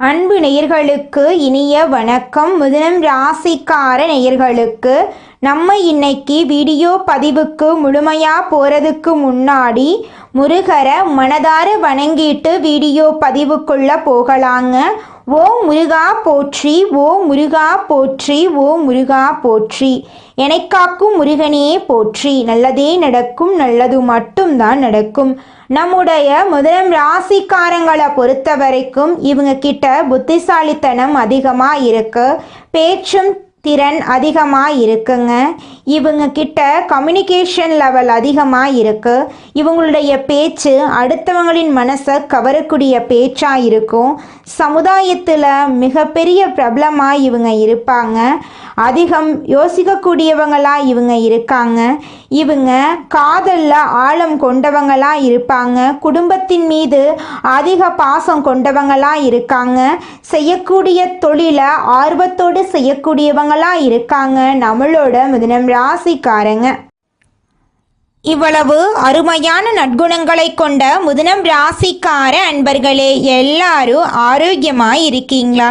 அன்பு நேயர்களுக்கு இனிய வணக்கம். மிதுனம் ராசிக்கார நேயர்களுக்கு நம்ம இன்னைக்கு வீடியோ பதிவுக்கு முழுமையாக போகிறதுக்கு முன்னாடி முருகரை மனதார வணங்கிட்டு வீடியோ பதிவுக்குள்ளே போகலாங்க. ஓ முருகா போற்றி, ஓ முருகா போற்றி, ஓ முருகா போற்றி, எனக்காக்கும் முருகனே போற்றி. நல்லதே நடக்கும், நல்லது மட்டும்தான் நடக்கும். நம்முடைய மிதுனம் ராசிக்காரங்களை பொறுத்த வரைக்கும் இவங்க கிட்ட புத்திசாலித்தனம் அதிகமாக இருக்கு, பேச்சும் திறன் அதிகமாக இருக்குங்க. இவங்க கிட்ட கம்யூனிகேஷன் லெவல் அதிகமாக இருக்கு. இவங்களுடைய பேச்சு அடுத்தவங்களின் மனசை கவரக்கூடிய பேச்சாக இருக்கும். சமுதாயத்தில் மிகப்பெரிய பிரபலமாக இவங்க இருப்பாங்க. அதிகம் யோசிக்கக்கூடியவங்களாக இவங்க இருக்காங்க. இவங்க காதலில் ஆழம் கொண்டவங்களாக இருப்பாங்க. குடும்பத்தின் மீது அதிக பாசம் கொண்டவங்களாக இருக்காங்க. செய்யக்கூடிய தொழிலை ஆர்வத்தோடு செய்யக்கூடியவங்களாக இருக்காங்க நம்மளோட மிதுனம் ராசிக்காரங்க. இவ்வளவு அருமையான நற்குணங்களை கொண்ட மிதுனம் ராசிக்கார அன்பர்களே, எல்லாரும் ஆரோக்கியமாக இருக்கீங்களா?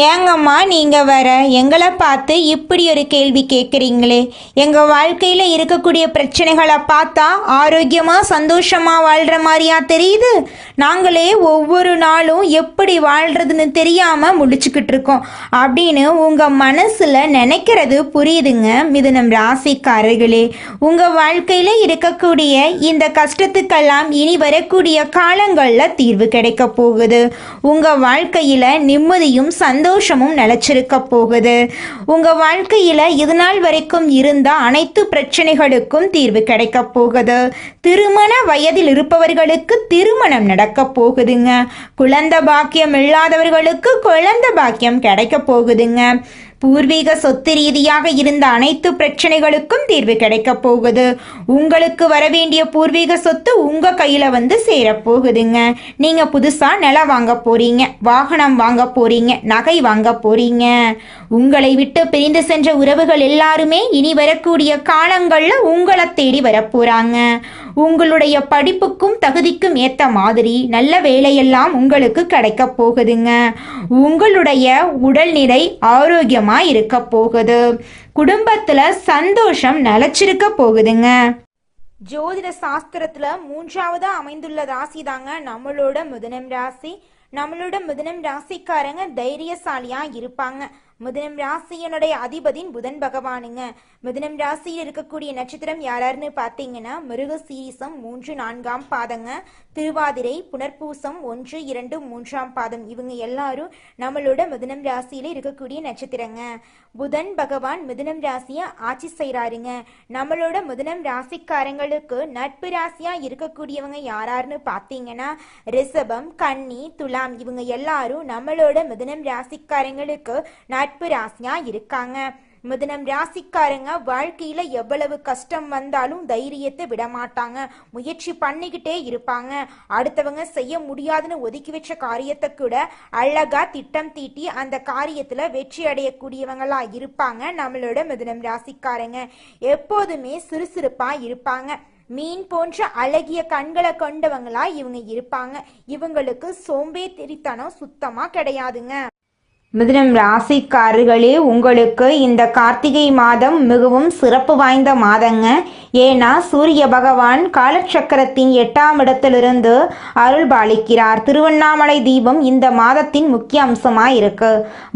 ஏங்கம்மா நீங்கள் வர எங்களை பார்த்து இப்படி ஒரு கேள்வி கேட்குறீங்களே? எங்கள் வாழ்க்கையில் இருக்கக்கூடிய பிரச்சனைகளை பார்த்தா ஆரோக்கியமாக சந்தோஷமாக வாழ்கிற மாதிரியா தெரியுது. நாங்களே ஒவ்வொரு நாளும் எப்படி வாழ்கிறதுன்னு தெரியாமல் முடிச்சுக்கிட்டு இருக்கோம் அப்படின்னு உங்கள் மனசில் நினைக்கிறது புரியுதுங்க மிதுனம் ராசிக்காரர்களே. உங்கள் வாழ்க்கையில் இருக்கக்கூடிய இந்த கஷ்டத்துக்கெல்லாம் இனி வரக்கூடிய காலங்களில் தீர்வு கிடைக்க போகுது. உங்கள் வாழ்க்கையில் நிம்மதியும் சந்தோஷமும் நிலைச்சிருக்க போகுது. உங்கள் வாழ்க்கையில் இதுநாள் வரைக்கும் இருந்த அனைத்து பிரச்சனைகளுக்கும் தீர்வு கிடைக்க போகுது. திருமண வயதில் இருப்பவர்களுக்கு திருமணம் நடக்க போகுதுங்க. குழந்தை பாக்கியம் இல்லாதவர்களுக்கு குழந்தை பாக்கியம் கிடைக்க போகுதுங்க. பூர்வீக சொத்து ரீதியாக இருந்த அனைத்து பிரச்சனைகளுக்கும் தீர்வு கிடைக்க போகுது. உங்களுக்கு வரவேண்டிய பூர்வீக சொத்து உங்கள் கையில் வந்து சேரப்போகுதுங்க. நீங்கள் புதுசாக நிலம் வாங்க போகிறீங்க, வாகனம் வாங்க போகிறீங்க, நகை வாங்க போகிறீங்க. உங்களை விட்டு பிரிந்து சென்ற உறவுகள் எல்லாருமே இனி வரக்கூடிய காலங்களில் உங்களை தேடி வரப்போகிறாங்க. உங்களுடைய படிப்புக்கும் தகுதிக்கும் ஏற்ற மாதிரி நல்ல வேலையெல்லாம் உங்களுக்கு கிடைக்க போகுதுங்க. உங்களுடைய உடல்நிலை ஆரோக்கியமாக இருக்க போகுது. குடும்பத்தில் சந்தோஷம் நிலைச்சிருக்க போகுதுங்க. ஜோதிட சாஸ்திரத்தில் 3வது அமைந்துள்ள ராசி தாங்க நம்மளோட மிதுனம் ராசி. நம்மளோட மிதுனம் ராசிக்காரங்க தைரியசாலியாக இருப்பாங்க. மிதுனம் ராசியனுடைய அதிபதியின் புதன் பகவானுங்க. மிதுனம் ராசியில் இருக்கக்கூடிய நட்சத்திரம் யாராருன்னு பார்த்தீங்கன்னா மிருகசீரிசம் 3, 4ஆம் பாதங்க, திருவாதிரை, புனர்பூசம் 1, 2, 3ஆம் பாதம். இவங்க எல்லாரும் நம்மளோட மிதுனம் ராசியில இருக்கக்கூடிய நட்சத்திரங்க. புதன் பகவான் மிதுனம் ராசியை ஆட்சி செய்கிறாருங்க. நம்மளோட மிதுனம் ராசிக்காரங்களுக்கு நட்பு ராசியா இருக்கக்கூடியவங்க யாராருன்னு பார்த்தீங்கன்னா ரிஷபம், கன்னி, துலாம். இவங்க எல்லாரும் நம்மளோட மிதுனம் ராசிக்காரங்களுக்கு நட்பு ராசியா இருக்காங்க. மிதுனம் ராசிக்காரங்க வாழ்க்கையில எவ்வளவு கஷ்டம் வந்தாலும் தைரியத்தை விட மாட்டாங்க. முயற்சி பண்ணிக்கிட்டே இருப்பாங்க. அடுத்தவங்க செய்ய முடியாதுன்னு ஒதுக்கி வச்ச காரியத்தை கூட அழகா திட்டம் தீட்டி அந்த காரியத்துல வெற்றி அடையக்கூடியவங்களா இருப்பாங்க நம்மளோட மிதுனம் ராசிக்காரங்க. எப்போதுமே சுறுசுறுப்பா இருப்பாங்க. மீன் போன்ற அழகிய கண்களை கொண்டவங்களா இவங்க இருப்பாங்க. இவங்களுக்கு சோம்பேறித்தனம் சுத்தமா கிடையாதுங்க. மிதுனம் ராசிக்காரர்களே, உங்களுக்கு இந்த கார்த்திகை மாதம் மிகவும் சிறப்பு வாய்ந்த மாதங்க. ஏன்னா சூரிய பகவான் காலச்சக்கரத்தின் 8ஆம் இடத்திலிருந்து அருள் பாலிக்கிறார். திருவண்ணாமலை தீபம் இந்த மாதத்தின் முக்கிய அம்சமாக இருக்கு.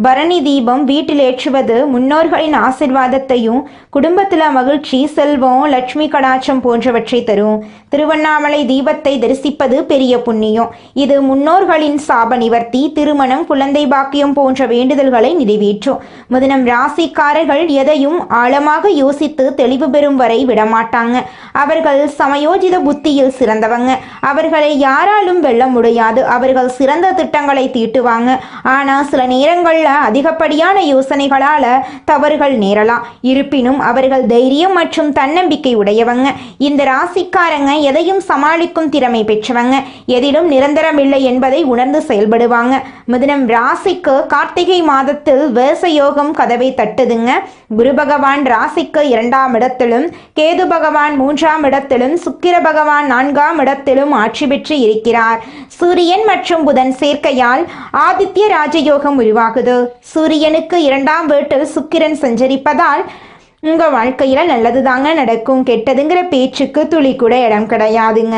பரணி தீபம் வீட்டில் ஏற்றுவது முன்னோர்களின் ஆசிர்வாதத்தையும் குடும்பத்தில் மகிழ்ச்சி, செல்வம், லட்சுமி கடாட்சம் போன்றவற்றை தரும். திருவண்ணாமலை தீபத்தை தரிசிப்பது பெரிய புண்ணியம். இது முன்னோர்களின் சாப நிவர்த்தி, திருமணம், குழந்தை பாக்கியம் போன்ற வேண்டுதல்களை நிறைவேற்றும். மிதுனம் ராசிக்காரர்கள் எதையும் ஆழமாக யோசித்து தெளிவு பெறும் வரை விடமாட்டாங்க. அவர்கள் சமயோஜித புத்தியில் சிறந்தவங்க. அவர்களை யாராலும் வெல்ல முடியாது. அவர்கள் சிறந்த திட்டங்களை தீட்டுவாங்க. ஆனால் சில நேரங்களில் அதிகப்படியான யோசனைகளால தவறுகள் நேரலாம். இருப்பினும் அவர்கள் தைரியம் மற்றும் தன்னம்பிக்கை உடையவங்க. இந்த ராசிக்காரங்க எதையும் சமாளிக்கும் திறமை பெற்றவங்க. எதிலும் நிரந்தரம் இல்லை என்பதை உணர்ந்து செயல்படுவாங்க. மிதுனம் ராசிக்கு கார்த்திகை கார்த்திகை மாதத்தில் வேச யோகம் கதவை தட்டுதுங்க. குரு பகவான் ராசிக்கு 2ஆம் இடத்திலும், கேது பகவான் 3ஆம் இடத்திலும், சுக்கிர பகவான் 4ஆம் இடத்திலும் ஆட்சி பெற்று இருக்கிறார். சூரியன் மற்றும் புதன் சேர்க்கையால் ஆதித்ய ராஜயோகம் உருவாகுது. சூரியனுக்கு 2ஆம் வீட்டில் சுக்கிரன் சஞ்சரிப்பதால் உங்கள் வாழ்க்கையில் நல்லது தாங்க நடக்கும். கெட்டதுங்கிற பேச்சுக்கு துளி கூட இடம் கிடையாதுங்க.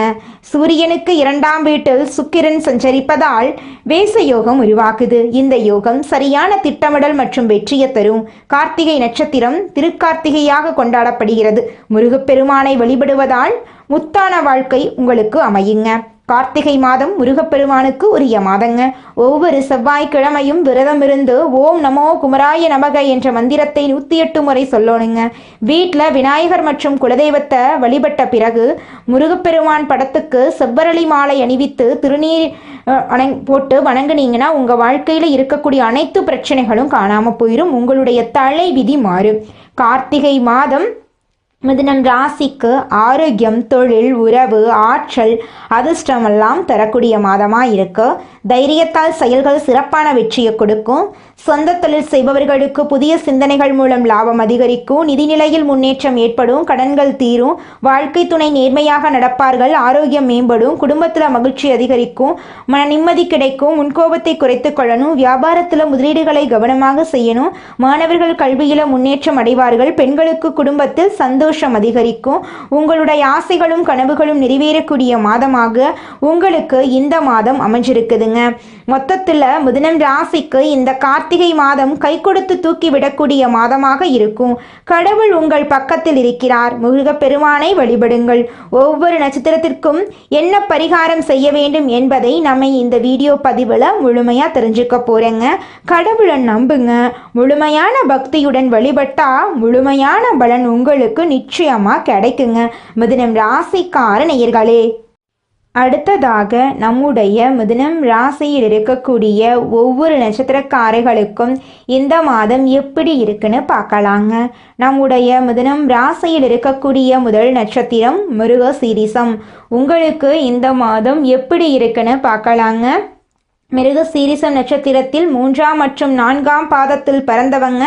சூரியனுக்கு 2ஆம் வீட்டில் சுக்கிரன் சஞ்சரிப்பதால் வேச யோகம் உருவாக்குது. இந்த யோகம் சரியான திட்டமிடல் மற்றும் வெற்றியை தரும். கார்த்திகை நட்சத்திரம் திருக்கார்த்திகையாக கொண்டாடப்படுகிறது. முருகப்பெருமானை வழிபடுவதால் முத்தான வாழ்க்கை உங்களுக்கு அமையுங்க. கார்த்திகை மாதம் முருகப்பெருமானுக்கு உரிய மாதங்க. ஒவ்வொரு செவ்வாய்க்கிழமையும் விரதம் இருந்து ஓம் நமோ குமராய நமக என்ற மந்திரத்தை 108 முறை சொல்லணுங்க. வீட்டில் விநாயகர் மற்றும் குலதெய்வத்தை வழிபட்ட பிறகு முருகப்பெருமான் படத்துக்கு செவ்வரளி மாலை அணிவித்து திருநீர் போட்டு வணங்குனீங்கன்னா உங்கள் வாழ்க்கையில் இருக்கக்கூடிய அனைத்து பிரச்சனைகளும் காணாமல் போயிடும். உங்களுடைய தலை விதி மாறும். கார்த்திகை மாதம் மிதுனம் ராசிக்கு ஆரோக்கியம், தொழில், உறவு, ஆற்றல், அதிர்ஷ்டமெல்லாம் தரக்கூடிய மாதமாக இருக்கு. தைரியத்தால் செயல்கள் சிறப்பான வெற்றியை கொடுக்கும். சொந்த தொழில் செய்பவர்களுக்கு புதிய சிந்தனைகள் மூலம் லாபம் அதிகரிக்கும். நிதிநிலையில் முன்னேற்றம் ஏற்படும். கடன்கள் தீரும். வாழ்க்கை துணை நேர்மையாக நடப்பார்கள். ஆரோக்கியம் மேம்படும். குடும்பத்தில் மகிழ்ச்சி அதிகரிக்கும். மன நிம்மதி கிடைக்கும். முன்கோபத்தை குறைத்து கொள்ளணும். வியாபாரத்தில் முதலீடுகளை கவனமாக செய்யணும். மாணவர்கள் கல்வியில் முன்னேற்றம் அடைவார்கள். பெண்களுக்கு குடும்பத்தில் சந்தோஷம் அதிகரிக்கும். உங்களுடைய ஆசைகளும் கனவுகளும் நிறைவேறக்கூடிய மாதமாக உங்களுக்கு இந்த மாதம் அமைஞ்சிருக்குதுங்க. மொத்தத்தில் மிதுனம் ராசிக்கு இந்த கார்த்திகை மாதம் கை கொடுத்து தூக்கி விடக்கூடிய மாதமாக இருக்கும். கடவுள் உங்கள் பக்கத்தில் இருக்கிறார். முருகப்பெருமானை வழிபடுங்கள். ஒவ்வொரு நட்சத்திரத்திற்கும் என்ன பரிகாரம் செய்ய வேண்டும் என்பதை நம்ம இந்த வீடியோ பதிவில் முழுமையாக தெரிஞ்சுக்க போகிறேங்க. கடவுளை நம்புங்க. முழுமையான பக்தியுடன் வழிபட்டா முழுமையான பலன் உங்களுக்கு நிச்சயமாக கிடைக்குங்க. மிதுனம் ராசிக்கார நேயர்களே, அடுத்ததாக நம்முடைய மிதுனம் ராசியில் இருக்கக்கூடிய ஒவ்வொரு நட்சத்திரக்காரர்களுக்கும் இந்த மாதம் எப்படி இருக்குன்னு பார்க்கலாங்க. நம்முடைய மிதுனம் ராசியில் இருக்கக்கூடிய முதல் நட்சத்திரம் மிருகசீரிஷம். உங்களுக்கு இந்த மாதம் எப்படி இருக்குன்னு பார்க்கலாங்க. மிருகசீரிஷம் நட்சத்திரத்தில் 3ஆம் மற்றும் 4ஆம் பாதத்தில் பிறந்தவங்க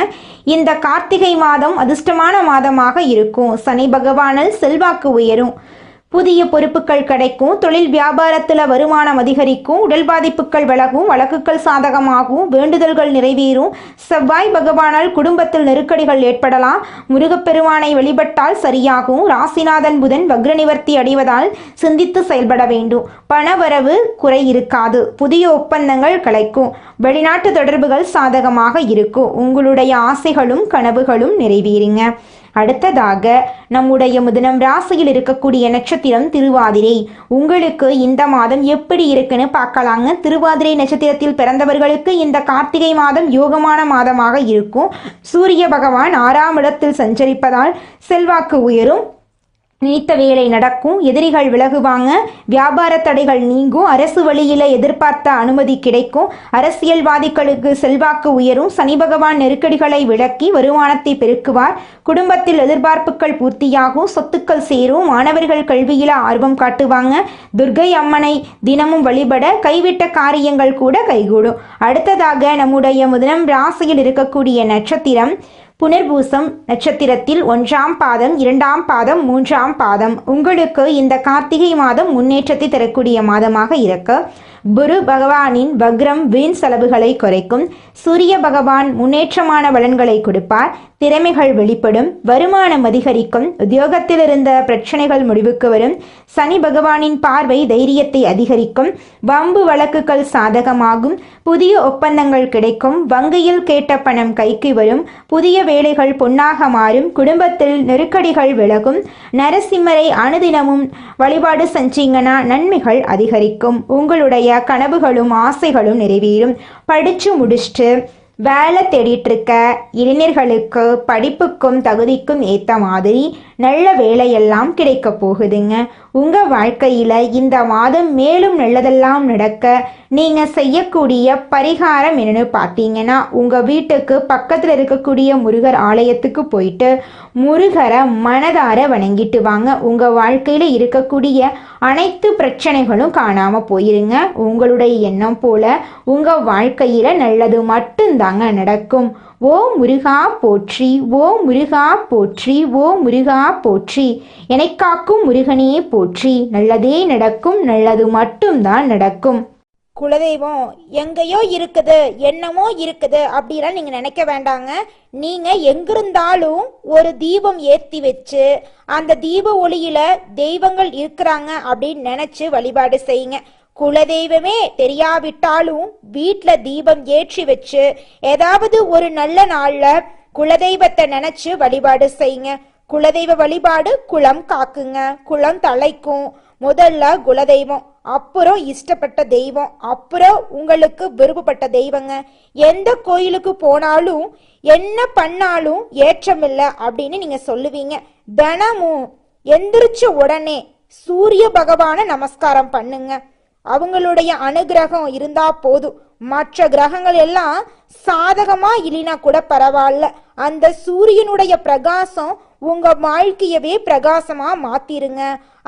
இந்த கார்த்திகை மாதம் அதிர்ஷ்டமான மாதமாக இருக்கும். சனி பகவானால் செல்வாக்கு உயரும். புதிய பொறுப்புகள் கிடைக்கும். தொழில் வியாபாரத்தில் வருமானம் அதிகரிக்கும். உடல் பாதிப்புகள் விலகும். வழக்குகள் சாதகமாகும். வேண்டுதல்கள் நிறைவேறும். செவ்வாய் பகவானால் குடும்பத்தில் நெருக்கடிகள் ஏற்படலாம். முருகப்பெருமானை வழிபட்டால் சரியாகும். ராசிநாதன் புதன் வக்ர நிவர்த்தி அடைவதால் சிந்தித்து செயல்பட வேண்டும். பணவரவு குறை இருக்காது. புதிய ஒப்பந்தங்கள் கிடைக்கும். வெளிநாட்டு தொடர்புகள் சாதகமாக இருக்கும். உங்களுடைய ஆசைகளும் கனவுகளும் நிறைவேறுங்க. அடுத்ததாக நம்முடைய மிதுனம் ராசியில் இருக்கக்கூடிய நட்சத்திரம் திருவாதிரை. உங்களுக்கு இந்த மாதம் எப்படி இருக்குன்னு பார்க்கலாங்க. திருவாதிரை நட்சத்திரத்தில் பிறந்தவர்களுக்கு இந்த கார்த்திகை மாதம் யோகமான மாதமாக இருக்கும். சூரிய பகவான் 6ஆம் இடத்தில் சஞ்சரிப்பதால் செல்வாக்கு உயரும். நினைத்த வேலை நடக்கும். எதிரிகள் விலகுவாங்க. வியாபார தடைகள் நீங்கும். அரசு வழியில் எதிர்பார்த்த அனுமதி கிடைக்கும். அரசியல்வாதிகளுக்கு செல்வாக்கு உயரும். சனி பகவான் நெருக்கடிகளை விலக்கி வருமானத்தை பெருக்குவார். குடும்பத்தில் எதிர்பார்ப்புகள் பூர்த்தியாகும். சொத்துக்கள் சேரும். மாணவர்கள் கல்வியில் ஆர்வம் காட்டுவாங்க. துர்க்கை அம்மனை தினமும் வழிபட கைவிட்ட காரியங்கள் கூட கைகூடும். அடுத்ததாக நம்முடைய மிதுனம் ராசியில் இருக்கக்கூடிய நட்சத்திரம் புனர்பூசம் நட்சத்திரத்தில் 1ஆம் பாதம், 2ஆம் பாதம், 3ஆம் பாதம். உங்களுக்கு இந்த கார்த்திகை மாதம் முன்னேற்றத்தை தரக்கூடிய மாதமாக இருக்கு. குரு பகவானின் வக்ரம் வீண் செலவுகளை குறைக்கும். சூரிய பகவான் முன்னேற்றமான பலன்களை கொடுப்பார். திறமைகள் வெளிப்படும். வருமானம் அதிகரிக்கும். உத்தியோகத்தில் இருந்த பிரச்சனைகள் முடிவுக்கு வரும். சனி பகவானின் பார்வை தைரியத்தை அதிகரிக்கும். வம்பு வழக்குகள் சாதகமாகும். புதிய ஒப்பந்தங்கள் கிடைக்கும். வங்கியில் கேட்ட பணம் கைக்கு வரும். புதிய வேலைகள் பொன்னாக மாறும். குடும்பத்தில் நெருக்கடிகள் விலகும். நரசிம்மரை அனுதினமும் வழிபாடு செஞ்சீங்கன்னா நன்மைகள் அதிகரிக்கும். உங்களுடைய கனவுகளும் ஆசைகளும் நிறைவேறும். படிச்சு முடிச்சுட்டு வேலை தேடிட்டு இருக்க இளைஞர்களுக்கு படிப்புக்கும் தகுதிக்கும் ஏற்ற மாதிரி நல்ல வேலையெல்லாம் கிடைக்க போகுதுங்க. உங்கள் வாழ்க்கையில் இந்த மாதம் மேலும் நல்லதெல்லாம் நடக்க நீங்கள் செய்யக்கூடிய பரிகாரம் என்னென்னு பார்த்தீங்கன்னா, உங்கள் வீட்டுக்கு பக்கத்தில் இருக்கக்கூடிய முருகர் ஆலயத்துக்கு போயிட்டு முருகரை மனதார வணங்கிட்டு வாங்க. உங்கள் வாழ்க்கையில் இருக்கக்கூடிய அனைத்து பிரச்சனைகளும் காணாமல் போயிருங்க. உங்களுடைய எண்ணம் போல உங்கள் வாழ்க்கையில் நல்லது மட்டும்தாங்க தாங்க நடக்கும். ஓ முருகா போற்றி, ஓ முருகா போற்றி, ஓ முருகா போற்றி, என்னை காக்கும் முருகனே போற்றி. நல்லதே நடக்கும், நல்லது மட்டும்தான் நடக்கும். குலதெய்வம் எங்கேயோ இருக்குது, என்னமோ இருக்குது அப்படிலாம் நீங்க நினைக்க வேண்டாங்க. நீங்க எங்கிருந்தாலும் ஒரு தீபம் ஏத்தி வச்சு அந்த தீப ஒளியில தெய்வங்கள் இருக்கிறாங்க அப்படின்னு நினைச்சு வழிபாடு செய்யுங்க. குலதெய்வமே தெரியாவிட்டாலும் வீட்டுல தீபம் ஏற்றி வச்சு ஏதாவது ஒரு நல்ல நாள்ல குலதெய்வத்தை நினைச்சு வழிபாடு செய்யுங்க. குலதெய்வ வழிபாடு குலம் காக்குங்க, குலம் தலைக்கும். முதல்ல குலதெய்வம், அப்புறம் இஷ்டப்பட்ட தெய்வம், அப்புறம் உங்களுக்கு விருப்பப்பட்ட தெய்வங்க. எந்த கோயிலுக்கு போனாலும் என்ன பண்ணாலும் ஏற்றமில்லை அப்படின்னு நீங்க சொல்லுவீங்க. தினமும் எந்திரிச்ச உடனே சூரிய பகவான நமஸ்காரம் பண்ணுங்க. அவங்களுடைய அனுகிரகம் இருந்தா போதும். மற்ற கிரகங்கள் எல்லாம் சாதகமா இல்லைனா கூட பரவாயில்ல, அந்த சூரியனுடைய பிரகாசம் உங்க வாழ்க்கையவே பிரகாசமா மாத்திருங்க.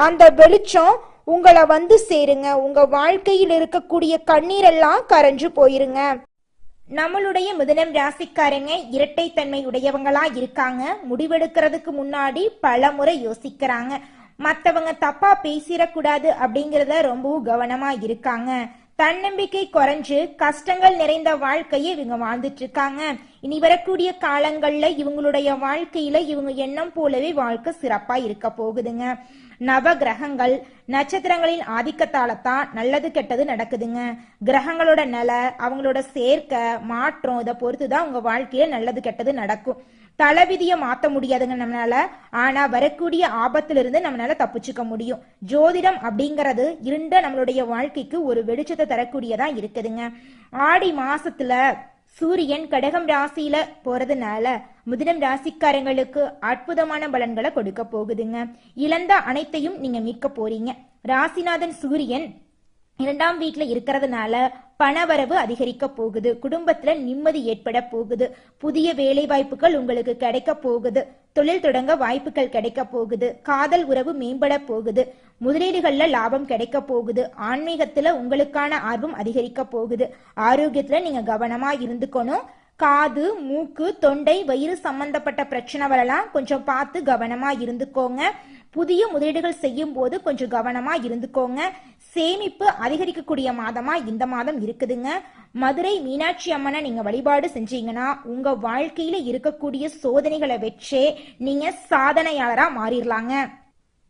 அந்த வெளிச்சம் உங்களை வந்து சேருங்க. உங்க வாழ்க்கையில் இருக்கக்கூடிய கண்ணீரெல்லாம் கரைஞ்சு போயிருங்க. நம்மளுடைய மிதுனம் ராசிக்காரங்க இரட்டைத்தன்மை உடையவங்களா இருக்காங்க. முடிவெடுக்கிறதுக்கு முன்னாடி பல முறை யோசிக்கிறாங்க. மற்றவங்க தப்பா பேசிடக்கூடாது அப்படிங்கிறத ரொம்பவும் கவனமா இருக்காங்க. தன்னம்பிக்கை குறைஞ்சு கஷ்டங்கள் நிறைந்த வாழ்க்கையை இவங்க வாழ்ந்துட்டு இருக்காங்க. இனி வரக்கூடிய காலங்கள்ல இவங்களுடைய வாழ்க்கையில இவங்க எண்ணம் போலவே வாழ்க்கை சிறப்பா இருக்க போகுதுங்க. நவ கிரகங்கள் நட்சத்திரங்களின் ஆதிக்கத்தால தான் நல்லது கெட்டது நடக்குதுங்க. கிரகங்களோட நிலை, அவங்களோட சேர்க்கை, மாற்றம் இதை பொறுத்துதான் உங்க வாழ்க்கையில நல்லது கெட்டது நடக்கும். தலைவிதியை மாற்ற முடியாதுங்க நம்மளால, ஆனா வரக்கூடிய ஆபத்திலிருந்து நம்மளால தப்பிச்சுக்க முடியும். ஜோதிடம் அப்படிங்கிறது இருண்ட நம்மளுடைய வாழ்க்கைக்கு ஒரு வெளிச்சத்தை தரக்கூடியதா இருக்குதுங்க. ஆடி மாசத்துல சூரியன் கடகம் ராசியில போறதுனால மிதுனம் ராசிக்காரங்களுக்கு அற்புதமான பலன்களை கொடுக்க போகுதுங்க. இழந்த அனைத்தையும் நீங்க மீட்க போறீங்க. ராசிநாதன் சூரியன் 2ஆம் வீட்டுல இருக்கிறதுனால பணவரவு அதிகரிக்க போகுது. குடும்பத்துல நிம்மதி ஏற்பட போகுது. புதிய வேலை வாய்ப்புகள் உங்களுக்கு கிடைக்க போகுது. தொழில் தொடங்க வாய்ப்புகள் கிடைக்க போகுது. காதல் உறவு மேம்பட போகுது. முதலீடுகள்ல லாபம் கிடைக்க போகுது. ஆன்மீகத்துல உங்களுக்கான ஆர்வம் அதிகரிக்க போகுது. ஆரோக்கியத்துல நீங்க கவனமா இருந்துக்கணும். காது, மூக்கு, தொண்டை, வயிறு சம்பந்தப்பட்ட பிரச்சனை வரலாம், கொஞ்சம் பார்த்து கவனமா இருந்துக்கோங்க. புதிய முதலீடுகள் செய்யும் போது கொஞ்சம் கவனமா இருந்துக்கோங்க. சேமிப்பு அதிகரிக்கக்கூடிய மாதமா இந்த மாதம் இருக்குதுங்க. மதுரை மீனாட்சி அம்மனை நீங்க வழிபாடு செஞ்சீங்கன்னா உங்க வாழ்க்கையில இருக்கக்கூடிய சோதனைகளை வச்சே நீங்க சாதனையாளரா மாறிடலாங்க.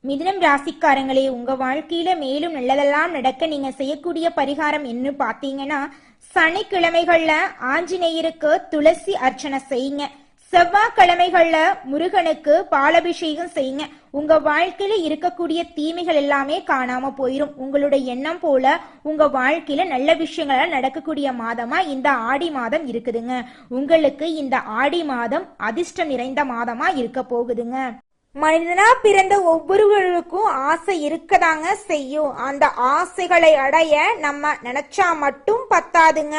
மிதுனம் ராசிக்காரங்களே, உங்க வாழ்க்கையில மேலும் நல்லதெல்லாம் நடக்க நீங்க செய்யக்கூடிய பரிகாரம் என்ன பாத்தீங்கன்னா, சனிக்கிழமைகள்ல ஆஞ்சநேயருக்கு துளசி அர்ச்சனை செய்யுங்க. செவ்வாய்க்கிழமைகள்ல முருகனுக்கு பாலாபிஷேகம் செய்யுங்க. உங்க வாழ்க்கையில இருக்கக்கூடிய தீமைகள் எல்லாமே காணாம போயிரும். உங்களுடைய எண்ணம் போல உங்க வாழ்க்கையில நல்ல விஷயங்கள் நடக்கக்கூடிய மாதமா இந்த ஆடி மாதம் இருக்குதுங்க. உங்களுக்கு இந்த ஆடி மாதம் அதிர்ஷ்டம் நிறைந்த மாதமா இருக்க போகுதுங்க. மனிதனா பிறந்த ஒவ்வொருவருக்கும் ஆசை இருக்கதாங்க செய்யும். அந்த ஆசைகளை அடைய நம்ம நினைச்சா மட்டும் பத்தாதுங்க.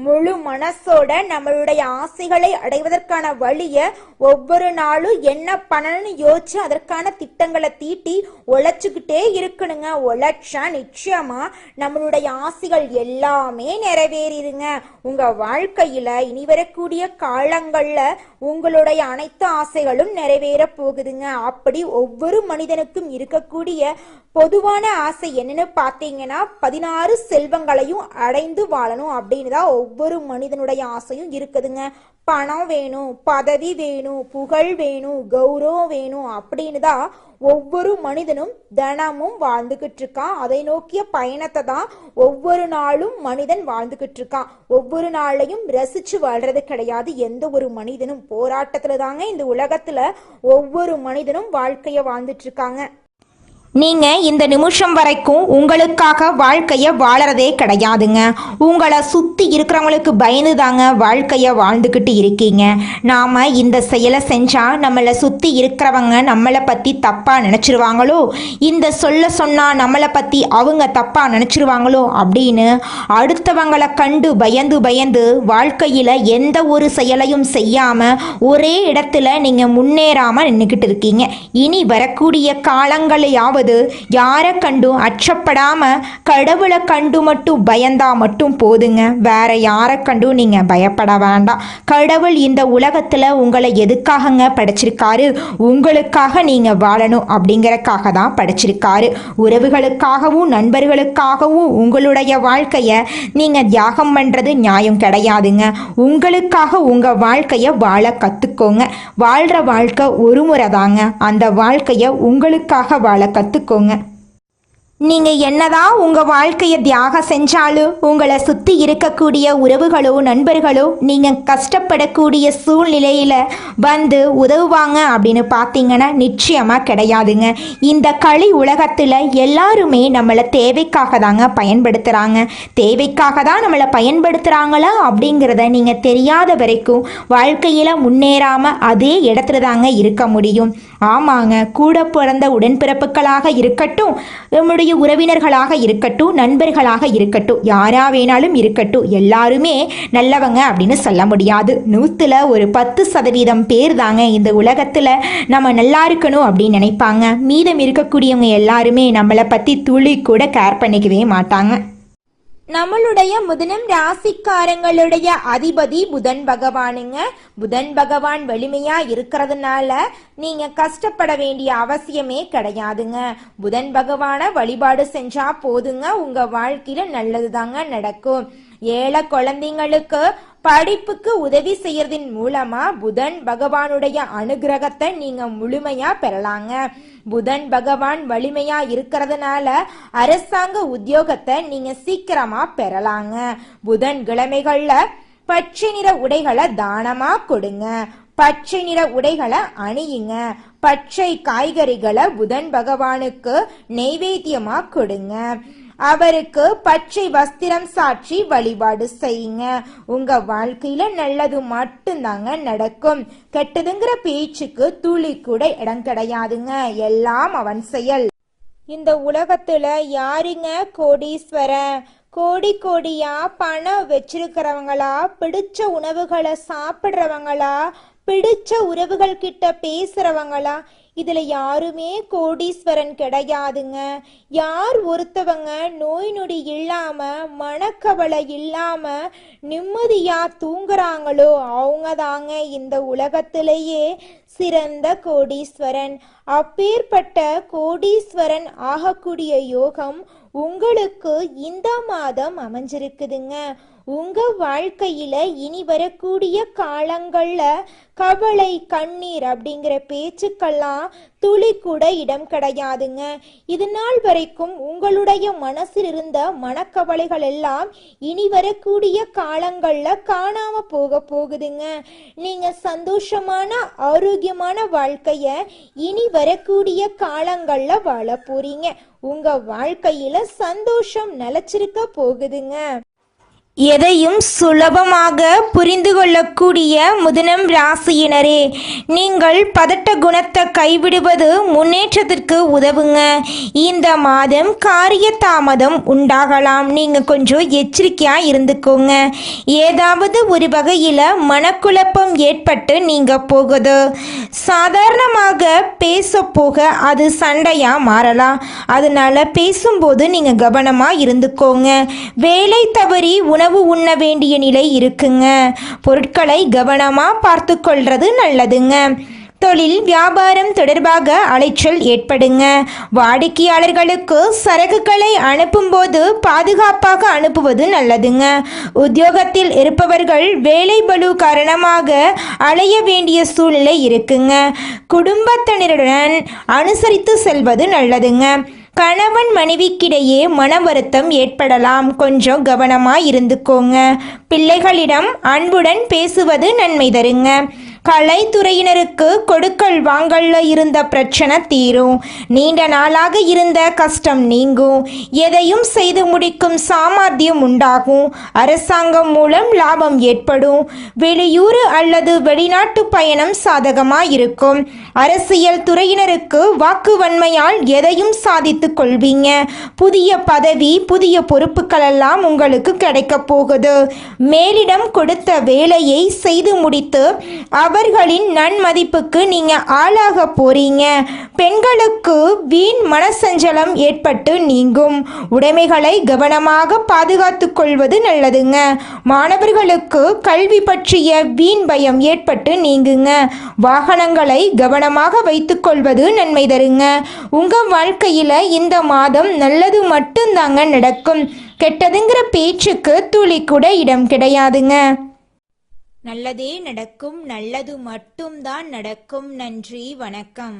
முழு மனசோட நம்மளுடைய ஆசைகளை அடைவதற்கான வழிய ஒவ்வொரு நாளும் என்ன பண்ணணும்னு யோசிச்சு அதற்கான திட்டங்களை தீட்டி உழைச்சுக்கிட்டே இருக்கணுங்க. உழைச்சா நிச்சயமா நம்மளுடைய ஆசைகள் எல்லாமே நிறைவேறிடுங்க. உங்க வாழ்க்கையில இனி வரக்கூடிய காலங்கள்ல உங்களுடைய அனைத்து ஆசைகளும் நிறைவேற போகுதுங்க. அப்படி ஒவ்வொரு மனிதனுக்கும் இருக்கக்கூடிய பொதுவான ஆசை என்னன்னு பாத்தீங்கன்னா 16 செல்வங்களையும் அடைந்து வாழணும் அப்படின்னு தான் ஒவ்வொரு மனிதனுடைய ஆசையும் இருக்குதுங்க. பணம் வேணும், பதவி வேணும், புகழ் வேணும், கௌரவம் வேணும் அப்படின்னு தான் ஒவ்வொரு மனிதனும் தினமும் வாழ்ந்துகிட்டு இருக்கான். அதை நோக்கிய பயணத்தை தான் ஒவ்வொரு நாளும் மனிதன் வாழ்ந்துகிட்டு இருக்கான். ஒவ்வொரு நாளையும் ரசிச்சு வாழ்றது கிடையாது. எந்த ஒரு மனிதனும் போராட்டத்துல தாங்க இந்த உலகத்துல ஒவ்வொரு மனிதனும் வாழ்க்கைய வாழ்ந்துட்டு இருக்காங்க. நீங்கள் இந்த நிமிஷம் வரைக்கும் உங்களுக்காக வாழ்க்கையை வாழறதே கிடையாதுங்க. உங்களை சுற்றி இருக்கிறவங்களுக்கு பயந்து தாங்க வாழ்க்கையை வாழ்ந்துக்கிட்டு இருக்கீங்க. நாம் இந்த செயலை செஞ்சால் நம்மளை சுற்றி இருக்கிறவங்க நம்மளை பற்றி தப்பாக நினச்சிருவாங்களோ, இந்த சொன்னால் நம்மளை பற்றி அவங்க தப்பாக நினச்சிருவாங்களோ அப்படின்னு அடுத்தவங்களை கண்டு பயந்து பயந்து வாழ்க்கையில் எந்த ஒரு செயலையும் செய்யாமல் ஒரே இடத்துல நீங்கள் முன்னேறாமல் நின்றுக்கிட்டு இருக்கீங்க. இனி வரக்கூடிய காலங்களையாவது போகும்போது யாரை கண்டும் அச்சப்படாம கடவுளை கண்டு மட்டும் பயந்தா மட்டும் போதுங்க. வேற யாரை கண்டும் நீங்க பயப்பட வேண்டாம். கடவுள் இந்த உலகத்துல உங்களை எதுக்காகங்க படைச்சிருக்காரு? உங்களுக்காக நீங்க வாழணும் அப்படிங்கறக்காக தான் படைச்சிருக்காரு. உறவுகளுக்காகவும் நண்பர்களுக்காகவும் உங்களுடைய வாழ்க்கையை நீங்க தியாகம் பண்றது நியாயம் கிடையாதுங்க. உங்களுக்காக உங்க வாழ்க்கையை வாழ கத்துக்கோங்க. வாழ்ற வாழ்க்கை ஒரு முறை தாங்க. அந்த வாழ்க்கையை உங்களுக்காக வாழ கத்துக்கோங்க. நீங்கள் என்னதான் உங்கள் வாழ்க்கையை தியாகம் செஞ்சாலும் உங்களை சுற்றி இருக்கக்கூடிய உறவுகளோ நண்பர்களோ நீங்கள் கஷ்டப்படக்கூடிய சூழ்நிலையில் வந்து உதவுவாங்க அப்படின்னு பார்த்தீங்கன்னா நிச்சயமாக கிடையாதுங்க. இந்த களி உலகத்தில் எல்லாருமே நம்மளை தேவைக்காக தாங்க பயன்படுத்துகிறாங்க. தேவைக்காக தான் நம்மளை பயன்படுத்துகிறாங்களா அப்படிங்கிறத நீங்கள் தெரியாத வரைக்கும் வாழ்க்கையில் முன்னேறாமல் அதே இடத்துல தாங்க இருக்க முடியும். ஆமாங்க, கூட பிறந்த உடன்பிறப்புகளாக இருக்கட்டும், நம்முடைய உறவினர்களாக இருக்கட்டும், நண்பர்களாக இருக்கட்டும், யாரா வேணாலும் இருக்கட்டும், எல்லாருமே நல்லவங்க அப்படின்னு சொல்ல முடியாது. 100ல் ஒரு 10% பேர் தாங்க இந்த உலகத்தில் நம்ம நல்லா இருக்கணும் அப்படின்னு நினைப்பாங்க. மீதம் இருக்கக்கூடியவங்க எல்லாருமே நம்மளை பற்றி துளி கூட கேர் பண்ணிக்கவே மாட்டாங்க. நம்மளுடைய மிதுனம் ராசிக்காரங்களுடைய அதிபதி புதன் பகவானுங்க. புதன் பகவான் வலிமையா இருக்கிறதுனால நீங்க கஷ்டப்பட வேண்டிய அவசியமே கிடையாதுங்க. புதன் பகவானை வழிபாடு செஞ்சா போதுங்க, உங்க வாழ்க்கையில நல்லது தாங்க நடக்கும். ஏழை குழந்தைங்களுக்கு படிப்புக்கு உதவி செய்யறதின் மூலமா புதன் பகவானுடைய அனுகிரகத்தை நீங்க முழுமையா பெறலாங்க. புதன் பகவான் வலிமையா இருக்கிறதுனால அரசாங்க உத்தியோகத்தை நீங்க சீக்கிரமா பெறலாங்க. புதன் கிழமைகள்ல பச்சை நிற உடைகளை தானமா கொடுங்க. பச்சை நிற உடைகளை அணியுங்க. பச்சை காய்கறிகளை புதன் பகவானுக்கு நெய்வேத்தியமா கொடுங்க. அவருக்கு பச்சை வஸ்திரம் சாற்றி வழிபாடு செய்யுங்க. உங்க வாழ்க்கையில நல்லது மட்டும்தாங்க நடக்கும். கெட்டதுங்கிற பேச்சுக்கு துளி கூட இடம் கிடையாதுங்க. எல்லாம் அவன் செயல். இந்த உலகத்துல யாருங்க கோடீஸ்வரன்? கோடி கோடியா பணம் வச்சிருக்கிறவங்களா, பிடிச்ச உணவுகளை சாப்பிடுறவங்களா, பிடிச்ச உறவுகள் கிட்ட பேசுறவங்களா? இதுல யாருமே கோடீஸ்வரன் கிடையாதுங்க. யார் ஒருத்தவங்க நோய் நொடி இல்லாம மனக்கவலை இல்லாம நிம்மதியா தூங்குறாங்களோ அவங்க தாங்க இந்த உலகத்திலேயே சிறந்த கோடீஸ்வரன். அப்பேற்பட்ட கோடீஸ்வரன் ஆகக்கூடிய யோகம் உங்களுக்கு இந்த மாதம் அமைஞ்சிருக்குதுங்க. உங்க வாழ்க்கையில இனி வரக்கூடிய காலங்கள்ல கவலை கண்ணீர் அப்படிங்கிற பேச்சுக்கெல்லாம் துளி கூட இடம் கிடையாதுங்க. இது நாள் வரைக்கும் உங்களுடைய மனசில் இருந்த மனக்கவலைகள் எல்லாம் இனி வரக்கூடிய காலங்கள்ல காணாம போகுதுங்க. நீங்க சந்தோஷமான ஆரோக்கியமான வாழ்க்கைய இனி வரக்கூடிய காலங்கள்ல வாழ போறீங்க. உங்க வாழ்க்கையில சந்தோஷம் நிலைச்சிருக்க போகுதுங்க. எதையும் சுலபமாக புரிந்து கொள்ளக்கூடிய மிதுனம் ராசியினரே, நீங்கள் பதட்ட குணத்தை கைவிடுவது முன்னேற்றத்திற்கு உதவுங்க. இந்த மாதம் காரிய தாமதம் உண்டாகலாம். நீங்கள் கொஞ்சம் எச்சரிக்கையாக இருந்துக்கோங்க. ஏதாவது ஒரு வகையில் மனக்குழப்பம் ஏற்பட்டு நீங்கள் போகுது. சாதாரணமாக பேச போக அது சண்டையாக மாறலாம். அதனால பேசும்போது நீங்கள் கவனமாக இருந்துக்கோங்க. வேலை தவறி உணவு உண்ண வேண்டிய நிலை இருக்குங்க. பொருட்களை கவனமா பார்த்து கொள்றது நல்லதுங்க. தொழில் வியாபாரம் தொடர்பாக அலைச்சல் ஏற்படுங்க. வாடிக்கையாளர்களுக்கு சரக்குகளை அனுப்பும்போது பாதுகாப்பாக அனுப்புவது நல்லதுங்க. உத்தியோகத்தில் இருப்பவர்கள் வேலை பளு காரணமாக அலைய வேண்டிய சூழ்நிலை இருக்குங்க. குடும்பத்தினருடன் அனுசரித்து செல்வது நல்லதுங்க. கணவன் மனைவிக்கிடையே மன வருத்தம் ஏற்படலாம். கொஞ்சம் கவனமாக இருந்துக்கோங்க. பிள்ளைகளிடம் அன்புடன் பேசுவது நன்மை தருங்க. கலைத்துறையினருக்கு கொடுக்கல் வாங்கல்ல இருந்த பிரச்சனை தீரும். நீண்ட நாளாக இருந்த கஷ்டம் நீங்கும். எதையும் செய்து முடிக்கும் சாமர்த்தியம் உண்டாகும். அரசாங்கம் மூலம் லாபம் ஏற்படும். வெளியூர் அல்லது வெளிநாட்டு பயணம் சாதகமாக இருக்கும். அரசியல் துறையினருக்கு வாக்குவன்மையால் எதையும் சாதித்து கொள்வீங்க. புதிய பதவி புதிய பொறுப்புகள் எல்லாம் உங்களுக்கு கிடைக்க போகுது. மேலிடம் கொடுத்த வேலையை செய்து முடித்து நபர்களின் நன்மதிப்புக்கு நீங்க ஆளாக போறீங்க. பெண்களுக்கு வீண் மனசஞ்சலம் ஏற்பட்டு நீங்கும். உடைமைகளை கவனமாக பாதுகாத்து கொள்வது நல்லதுங்க. மாணவர்களுக்கு கல்வி பற்றிய வீண் பயம் ஏற்பட்டு நீங்குங்க. வாகனங்களை கவனமாக வைத்துக்கொள்வது நன்மை தருங்க. உங்க வாழ்க்கையில இந்த மாதம் நல்லது மட்டும்தாங்க நடக்கும். கெட்டதுங்கிற பேச்சுக்கு துளி கூட இடம் கிடையாதுங்க. நல்லதே நடக்கும், நல்லது மட்டும்தான் நடக்கும். நன்றி, வணக்கம்.